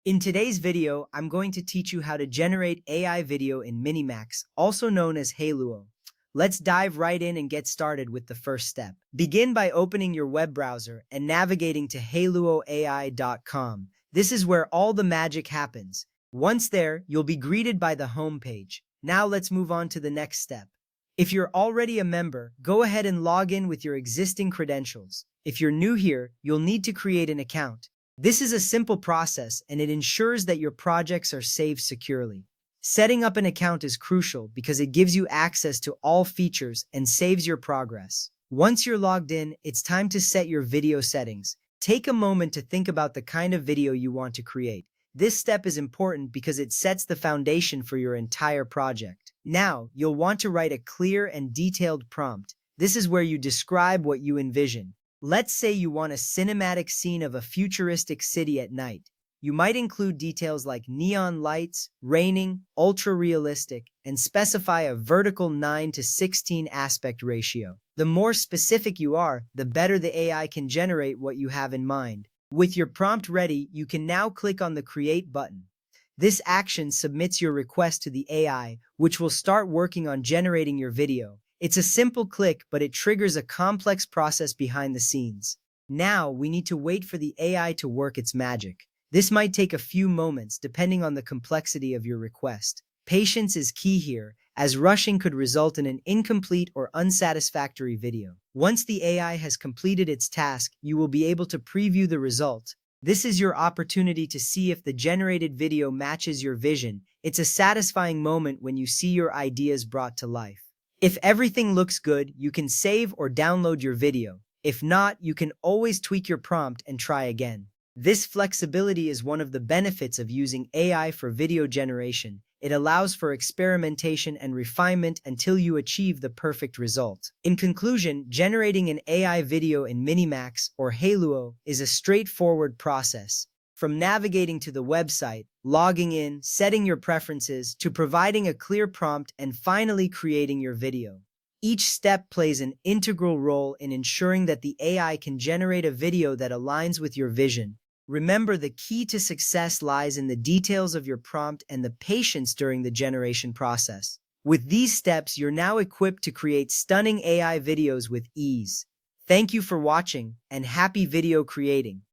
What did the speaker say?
In today's video, I'm going to teach you how to generate AI video in Minimax, also known as Haluo. Let's dive right in and get started with the first step. Begin by opening your web browser and navigating to haluoai.com. This is where all the magic happens. Once there, you'll be greeted by the home page. Now let's move on to the next step. If you're already a member, go ahead and log in with your existing credentials. If you're new here, you'll need to create an account. This is a simple process and it ensures that your projects are saved securely. Setting up an account is crucial because it gives you access to all features and saves your progress. Once you're logged in, it's time to set your video settings. Take a moment to think about the kind of video you want to create. This step is important because it sets the foundation for your entire project. Now, you'll want to write a clear and detailed prompt. This is where you describe what you envision. Let's say you want a cinematic scene of a futuristic city at night. You might include details like neon lights, raining, ultra-realistic, and specify a vertical 9:16 aspect ratio. The more specific you are, the better the AI can generate what you have in mind. With your prompt ready, you can now click on the Create button. This action submits your request to the AI, which will start working on generating your video. It's a simple click, but it triggers a complex process behind the scenes. Now, we need to wait for the AI to work its magic. This might take a few moments, depending on the complexity of your request. Patience is key here, as rushing could result in an incomplete or unsatisfactory video. Once the AI has completed its task, you will be able to preview the result. This is your opportunity to see if the generated video matches your vision. It's a satisfying moment when you see your ideas brought to life. If everything looks good, you can save or download your video. If not, you can always tweak your prompt and try again. This flexibility is one of the benefits of using AI for video generation. It allows for experimentation and refinement until you achieve the perfect result. In conclusion, generating an AI video in Minimax or Haluo is a straightforward process. From navigating to the website, logging in, setting your preferences, to providing a clear prompt and finally creating your video. Each step plays an integral role in ensuring that the AI can generate a video that aligns with your vision. Remember, the key to success lies in the details of your prompt and the patience during the generation process. With these steps, you're now equipped to create stunning AI videos with ease. Thank you for watching, and happy video creating!